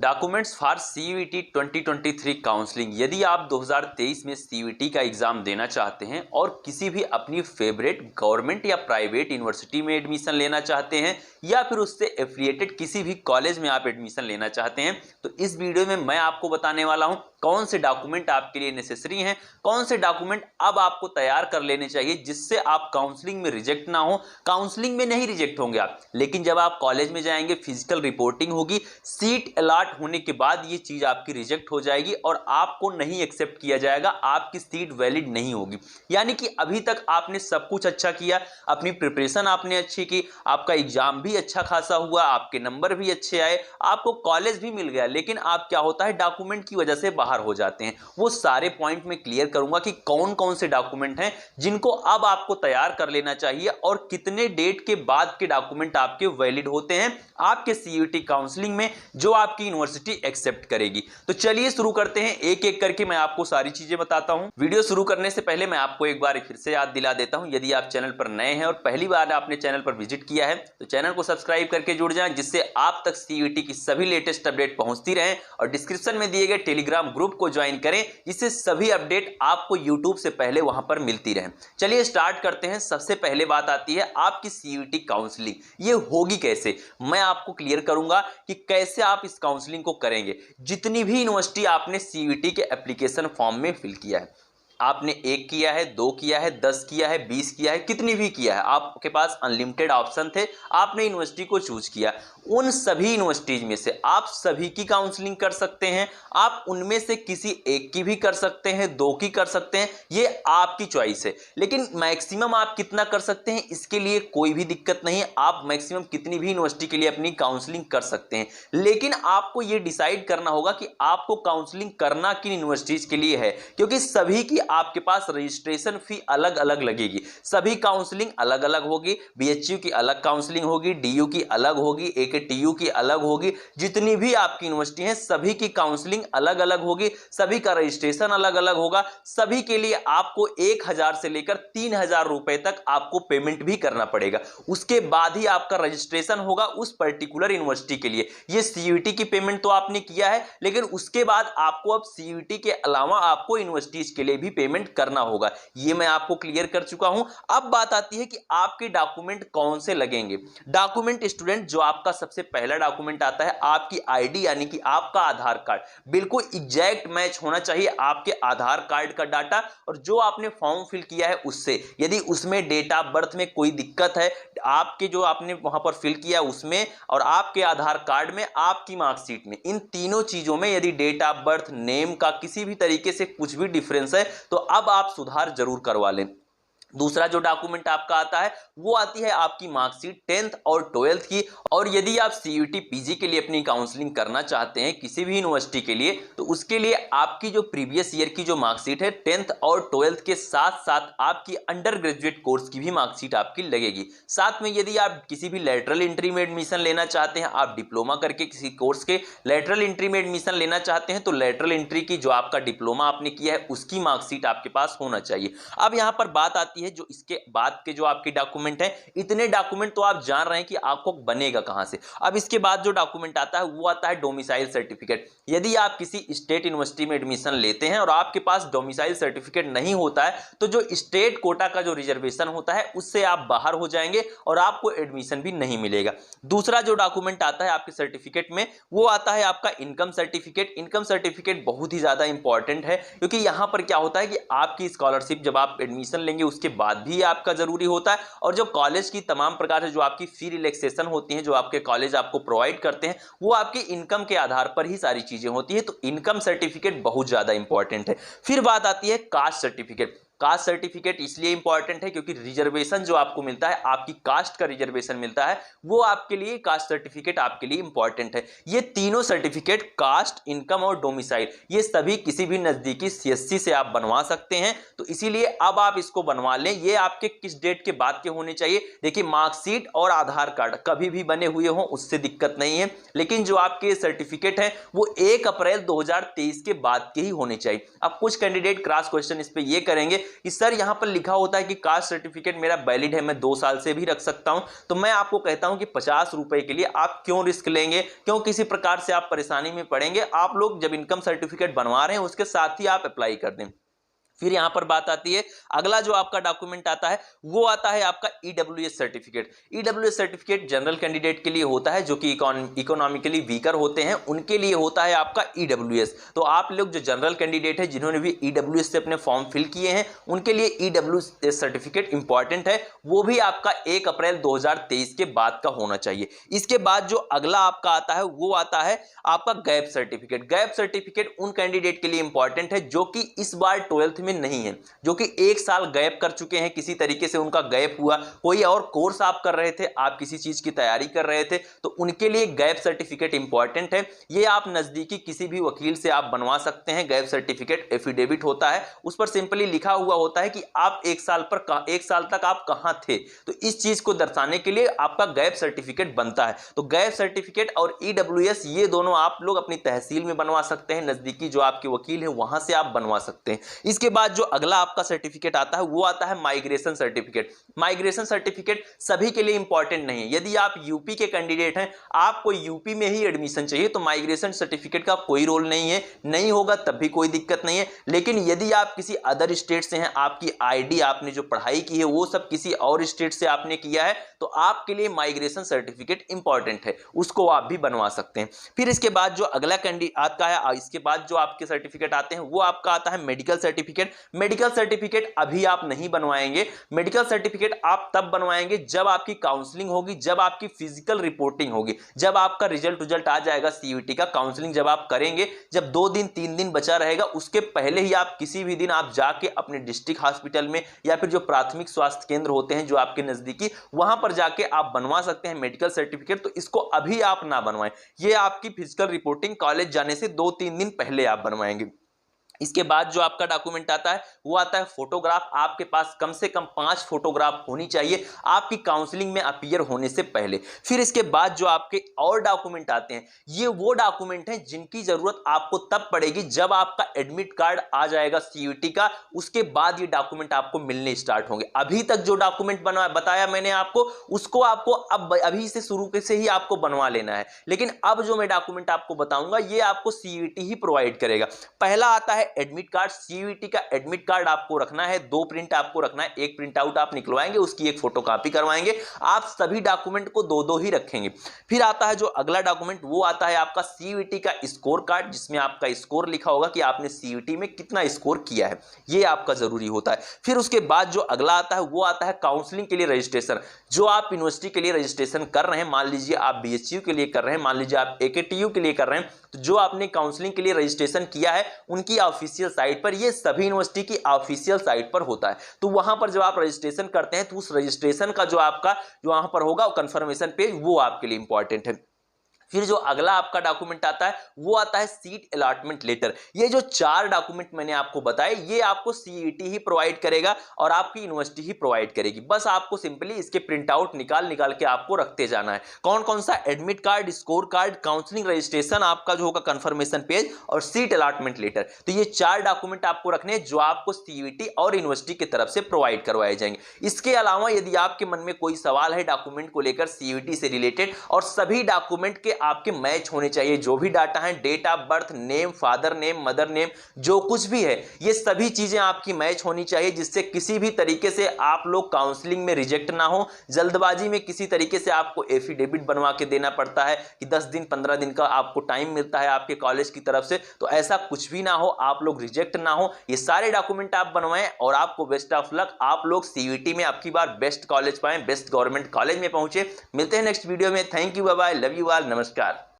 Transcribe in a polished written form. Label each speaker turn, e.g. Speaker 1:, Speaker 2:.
Speaker 1: Documents for CUET 2023 counselling. यदि आप 2023 में सीयूईटी का एग्जाम देना चाहते हैं और किसी भी अपनी फेवरेट गवर्नमेंट या प्राइवेट यूनिवर्सिटी में एडमिशन लेना चाहते हैं या फिर उससे एफिलिएटेड किसी भी कॉलेज में आप एडमिशन लेना चाहते हैं, तो इस वीडियो में मैं आपको बताने वाला हूं कौन से डॉक्यूमेंट आपके लिए नेसेसरी हैं, कौन से डॉक्यूमेंट अब आपको तैयार कर लेने चाहिए जिससे आप काउंसलिंग में रिजेक्ट ना हो। काउंसलिंग में नहीं रिजेक्ट होंगे आप, लेकिन जब आप कॉलेज में जाएंगे, फिजिकल रिपोर्टिंग होगी, सीट अलॉट होने के बाद ये चीज आपकी रिजेक्ट हो जाएगी और आपको नहीं एक्सेप्ट किया जाएगा, आपकी सीट वैलिड नहीं होगी। यानी कि अभी तक आपने सब कुछ अच्छा किया, अपनी प्रिपरेशन आपने अच्छी की, आपका एग्जाम भी अच्छा खासा हुआ, आपके नंबर भी अच्छे आए, आपको कॉलेज भी मिल गया, लेकिन आप क्या होता है डॉक्यूमेंट की वजह से बाहर हो जाते हैं। वो सारे पॉइंट में क्लियर करूंगा कि कौन कौन से डॉक्यूमेंट हैं जिनको अब आपको तैयार कर लेना चाहिए और कितने डेट के बाद के डॉक्यूमेंट आपके वैलिड होते हैं आपके सीयूईटी काउंसलिंग में, जो आपकी यूनिवर्सिटी एक्सेप्ट करेगी। तो चलिए शुरू करते हैं, एक एक करके मैं आपको सारी चीजें बताता हूं। वीडियो शुरू करने से पहले मैं आपको एक बार फिर से याद दिला देता हूं, यदि आप चैनल पर नए हैं और पहली बार आपने चैनल पर विजिट किया है तो चैनल को सब्सक्राइब करके जुड़ जाएं, जिससे आप तक सीयूईटी की सभी लेटेस्ट अपडेट पहुंचती रहे। और डिस्क्रिप्शन में दिए गए टेलीग्राम ग्रुप को ज्वाइन करें, जिससे सभी अपडेट आपको यूट्यूब से पहले वहां पर मिलती रहे। चलिए स्टार्ट करते हैं। सबसे पहले बात आती है आपकी सीयूईटी काउंसलिंग, ये होगी कैसे, मैं आपको क्लियर करूंगा कि कैसे आप इस काउंसलिंग को करेंगे। जितनी भी यूनिवर्सिटी आपने सीयूईटी के एप्लीकेशन फॉर्म में फिल किया है, आपने 1 किया है, 2 किया है, 10 किया है, 20 किया है, कितनी भी किया है, आपके पास अनलिमिटेड ऑप्शन थे, आपने यूनिवर्सिटी को चूज किया, उन सभी यूनिवर्सिटीज में से आप सभी की काउंसलिंग कर सकते हैं। आप उनमें से किसी एक की भी कर सकते हैं, 2 की कर सकते हैं, ये आपकी चॉइस है। लेकिन मैक्सिमम आप कितना कर सकते हैं इसके लिए कोई भी दिक्कत नहीं है, आप मैक्सिमम कितनी भी यूनिवर्सिटी के लिए अपनी काउंसलिंग कर सकते हैं। लेकिन आपको यह डिसाइड करना होगा कि आपको काउंसलिंग करना किन यूनिवर्सिटीज के लिए है, क्योंकि सभी की आपके पास रजिस्ट्रेशन फी अलग अलग लगेगी, सभी काउंसलिंग अलग अलग होगी। बीएचयू की अलग काउंसलिंग होगी, डीयू की अलग होगी, एकेटीयू की अलग होगी, जितनी भी आपकी यूनिवर्सिटी है सभी की काउंसलिंग अलग अलग होगी, सभी का रजिस्ट्रेशन अलग अलग होगा। सभी के लिए आपको 1000 से लेकर 3000 रुपए तक आपको पेमेंट भी करना पड़ेगा, उसके बाद ही आपका रजिस्ट्रेशन होगा उस पर्टिकुलर यूनिवर्सिटी के लिए। ये सीयूईटी की पेमेंट तो आपने किया है, लेकिन उसके बाद आपको अब सीयूईटी के अलावा आपको यूनिवर्सिटीज के लिए भी पेमेंट करना होगा, ये मैं आपको क्लियर कर चुका हूं। अब बात आती है कि आपके डॉक्यूमेंट कौन से लगेंगे। डॉक्यूमेंट स्टूडेंट, जो आपका सबसे पहला डॉक्यूमेंट आता है आपकी आईडी, यानी कि आपका आधार कार्ड, बिल्कुल एग्जैक्ट मैच होना चाहिए आपके आधार कार्ड का डाटा और जो आपने फॉर्म फिल किया है उससे। यदि उसमें डेट ऑफ बर्थ में कोई दिक्कत है, आपके जो आपने वहां पर फिल किया उसमें और आपके आधार कार्ड में, आपकी मार्कशीट में, इन तीनों चीजों में यदि डेट ऑफ बर्थ, नेम का किसी भी तरीके से कुछ भी डिफरेंस है तो अब आप सुधार जरूर करवा लें। दूसरा जो डॉक्यूमेंट आपका आता है वो आती है आपकी मार्कशीट 10th और 12th की। और यदि आप सीयूईटी पीजी के लिए अपनी काउंसलिंग करना चाहते हैं किसी भी यूनिवर्सिटी के लिए, तो उसके लिए आपकी जो प्रीवियस ईयर की जो मार्कशीट है 10th और 12th के साथ साथ आपकी अंडर ग्रेजुएट कोर्स की भी मार्कशीट आपकी लगेगी। साथ में यदि आप किसी भी लेटरल एंट्री में एडमिशन लेना चाहते हैं, आप डिप्लोमा करके किसी कोर्स के लेटरल एंट्री में एडमिशन लेना चाहते हैं, तो लेटरल एंट्री की जो आपका डिप्लोमा आपने किया है उसकी मार्कशीट आपके पास होना चाहिए। अब यहां पर बात आती है जो इसके बाद के जो आपके डॉक्यूमेंट हैं, इतने डॉक्यूमेंट तो आप जान रहे हैं कि आपको बनेगा कहां से। अब इसके बाद जो डॉक्यूमेंट आता है वो आता है डोमिसाइल सर्टिफिकेट। यदि आप किसी स्टेट यूनिवर्सिटी में एडमिशन लेते हैं और आपके पास डोमिसाइल सर्टिफिकेट नहीं होता है, तो जो स्टेट कोटा का जो रिजर्वेशन होता है उससे आप बाहर हो जाएंगे और आपको एडमिशन भी नहीं मिलेगा। दूसरा जो डॉक्यूमेंट आता है आपके सर्टिफिकेट में वो आता है आपका इनकम सर्टिफिकेट। इनकम सर्टिफिकेट बहुत ही ज्यादा इंपॉर्टेंट है, क्योंकि यहां पर क्या होता है कि आपकी स्कॉलरशिप जब आप एडमिशन लेंगे उसके बाद भी आपका जरूरी होता है, और जो कॉलेज की तमाम प्रकार से जो आपकी फी रिलैक्सेशन होती है, जो आपके कॉलेज आपको प्रोवाइड करते हैं, वो आपकी इनकम के आधार पर ही सारी चीजें होती है। तो इनकम सर्टिफिकेट बहुत ज्यादा इंपॉर्टेंट है। फिर बात आती है कास्ट सर्टिफिकेट। कास्ट सर्टिफिकेट इसलिए इंपॉर्टेंट है क्योंकि रिजर्वेशन जो आपको मिलता है, आपकी कास्ट का रिजर्वेशन मिलता है, वो आपके लिए कास्ट सर्टिफिकेट आपके लिए इंपॉर्टेंट है। ये तीनों सर्टिफिकेट, कास्ट, इनकम और डोमिसाइल, ये सभी किसी भी नजदीकी सीएससी से आप बनवा सकते हैं। तो इसीलिए अब आप इसको बनवा लें। ये आपके किस डेट के बाद के होने चाहिए? देखिए, मार्कशीट और आधार कार्ड कभी भी बने हुए हों उससे दिक्कत नहीं है, लेकिन जो आपके सर्टिफिकेट है वो 1 अप्रैल 2023 के बाद के ही होने चाहिए। अब कुछ कैंडिडेट क्रॉस क्वेश्चन इस पे ये करेंगे कि सर यहाँ पर लिखा होता है कि कास्ट सर्टिफिकेट मेरा वैलिड है, मैं 2 साल से भी रख सकता हूं, तो मैं आपको कहता हूं कि 50 रुपए के लिए आप क्यों रिस्क लेंगे, क्यों किसी प्रकार से आप परेशानी में पड़ेंगे। आप लोग जब इनकम सर्टिफिकेट बनवा रहे हैं उसके साथ ही आप अप्लाई कर दें। फिर यहां पर बात आती है, अगला जो आपका डॉक्यूमेंट आता है वो आता है आपका EWS certificate. EWS certificate general candidate के लिए होता है, जो कि इकोनॉमिकली वीकर होते हैं, उनके लिए होता है आपका ईडब्ल्यूएस। तो आप लोग जो जनरल कैंडिडेट है जिन्होंने भी ईडब्ल्यूएस से अपने फॉर्म फिल किए हैं उनके लिए ईडब्ल्यूएस सर्टिफिकेट इंपॉर्टेंट है, वो भी आपका 1 अप्रैल 2023 के बाद का होना चाहिए। इसके बाद जो अगला आपका आता है वो आता है आपका गैप सर्टिफिकेट। गैप सर्टिफिकेट उन कैंडिडेट के लिए इंपॉर्टेंट है जो कि इस बार 12th में नहीं है, जो कि 1 साल गैप कर चुके हैं, किसी तरीके से उनका गैप हुआ, कोई और कोर्स आप कर रहे थे, आप किसी चीज की तैयारी कर रहे थे, तो उनके लिए गैप सर्टिफिकेट इंपॉर्टेंट है। ये आप नजदीकी किसी भी वकील से आप बनवा सकते हैं। गैप सर्टिफिकेट एफिडेविट होता है, उस पर सिंपली लिखा हुआ होता है कि आप 1 साल तक आप कहां थे, तो इस चीज को दर्शाने के लिए आपका गैप सर्टिफिकेट बनता है। तो गैप सर्टिफिकेट और ईडब्ल्यूएस ये दोनों आप लोग अपनी तहसील में बनवा सकते हैं, नजदीकी जो आपके वकील है वहां से आप बनवा सकते हैं। इसके बाद जो अगला आपका सर्टिफिकेट आता है वो आता है माइग्रेशन सर्टिफिकेट। माइग्रेशन सर्टिफिकेट सभी के लिए इंपॉर्टेंट नहीं है। यदि आप यूपी के कैंडिडेट हैं, आपको यूपी में ही एडमिशन चाहिए, तो माइग्रेशन सर्टिफिकेट का कोई रोल नहीं है, नहीं होगा तब भी कोई दिक्कत नहीं है। लेकिन यदि आप किसी अदर स्टेट से हैं, आपकी आईडी, आपने जो पढ़ाई की है वो सब किसी और स्टेट से आपने किया है, तो आपके लिए माइग्रेशन सर्टिफिकेट इंपॉर्टेंट है, उसको आप भी बनवा सकते हैं। फिर इसके बाद जो अगला कैंडिडेट आता है, इसके बाद जो आपके सर्टिफिकेट आते हैं वो आपका आता है मेडिकल सर्टिफिकेट। मेडिकल सर्टिफिकेट अभी आप नहीं बनवाएंगे, मेडिकल सर्टिफिकेट आप तब बनवाएंगे जब आपकी काउंसलिंग होगी, जब आपकी फिजिकल रिपोर्टिंग होगी, जब आपका रिजल्ट आ जाएगा सीयूईटी का। काउंसलिंग जब आप करेंगे, जब 2 दिन 3 दिन बचा रहेगा, उसके पहले ही आप किसी भी दिन आप जाके अपने डिस्ट्रिक्ट हॉस्पिटल में या फिर जो प्राथमिक स्वास्थ्य केंद्र होते हैं जो आपके नजदीकी, वहां पर जाके आप बनवा सकते हैं मेडिकल सर्टिफिकेट। तो इसको अभी आप ना बनवाएं, ये आपकी फिजिकल रिपोर्टिंग कॉलेज जाने से 2-3 दिन पहले आप बनवाएंगे। इसके बाद जो आपका डॉक्यूमेंट आता है वो आता है फोटोग्राफ। आपके पास कम से कम 5 फोटोग्राफ होनी चाहिए आपकी काउंसलिंग में अपीयर होने से पहले। फिर इसके बाद जो आपके और डॉक्यूमेंट आते हैं, ये वो डॉक्यूमेंट हैं जिनकी जरूरत आपको तब पड़ेगी जब आपका एडमिट कार्ड आ जाएगा सीयूईटी का, उसके बाद ये डॉक्यूमेंट आपको मिलने स्टार्ट होंगे। अभी तक जो डॉक्यूमेंट बताया मैंने आपको, उसको आपको अब अभी से शुरू से ही आपको बनवा लेना है। लेकिन अब जो मैं डॉक्यूमेंट आपको बताऊंगा ये आपको सीयूईटी ही प्रोवाइड करेगा। पहला आता है एडमिट कार्ड। सीयूईटी का एडमिट कार्ड आपको रखना है, 2 प्रिंट आपको रखना है, एक प्रिंट आउट आप निकलवाएंगे, उसकी एक फोटोकॉपी करवाएंगे। आप सभी डॉक्यूमेंट को 2-2 ही रखेंगे। फिर आता है जो अगला डॉक्यूमेंट, वो आता है आपका सीयूईटी का स्कोर कार्ड, जिसमें आपका स्कोर लिखा होगा कि आपने सीयूईटी में कितना स्कोर किया है, ये आपका जरूरी होता है। फिर उसके बाद जो अगला आता है वो आता है काउंसलिंग के लिए रजिस्ट्रेशन। जो आप यूनिवर्सिटी के लिए रजिस्ट्रेशन कर रहे हैं, मान लीजिए आप बीएचयू के लिए कर रहे हैं, मान लीजिए आप एकेटीयू के लिए कर रहे हैं, तो जो आपने काउंसलिंग के लिए रजिस्ट्रेशन किया है उनकी ऑफिशियल साइट पर, ये सभी यूनिवर्सिटी की ऑफिशियल साइट पर होता है, तो वहां पर जब आप रजिस्ट्रेशन करते हैं तो उस रजिस्ट्रेशन का जो आपका जो वहां पर होगा कंफर्मेशन पेज, वो आपके लिए इंपॉर्टेंट है। फिर जो अगला आपका डॉक्यूमेंट आता है वो आता है सीट अलॉटमेंट लेटर। ये जो 4 डॉक्यूमेंट मैंने आपको बताए ये आपको सीईटी ही प्रोवाइड करेगा और आपकी यूनिवर्सिटी ही प्रोवाइड करेगी। बस आपको सिंपली इसके प्रिंट आउट निकाल के आपको रखते जाना है। कौन कौन सा? Admit card, score card, counselling registration, आपका जो होगा कंफर्मेशन पेज और सीट अलॉटमेंट लेटर। तो ये 4 डॉक्यूमेंट आपको रखने हैं जो आपको सीईटी और यूनिवर्सिटी की तरफ से प्रोवाइड करवाए जाएंगे। इसके अलावा यदि आपके मन में कोई सवाल है डॉक्यूमेंट को लेकर सीईटी से रिलेटेड, और सभी डॉक्यूमेंट के आपके मैच होने चाहिए, जो भी डाटा है, date of birth, name, father name, mother name, जो कुछ भी है ये सभी चीजें आपकी मैच होनी चाहिए, जिससे किसी भी तरीके से आप लोग काउंसलिंग में रिजेक्ट ना हो। जल्दबाजी में किसी तरीके से आपको एफिडेविट बनवा के देना पड़ता है कि 10 दिन 15 दिन का आपको टाइम मिलता है आपके कॉलेज की तरफ से, तो ऐसा कुछ भी ना हो, आप लोग रिजेक्ट ना हो। ये सारे डॉक्यूमेंट आप बनवाएं और आपको बेस्ट ऑफ लक। आप लोग सीयूईटी में आपकी बार बेस्ट कॉलेज पाएं, बेस्ट गवर्नमेंट कॉलेज में पहुंचे। मिलते हैं नेक्स्ट वीडियो में। Thank you, bye bye, love you all, नमस्कार।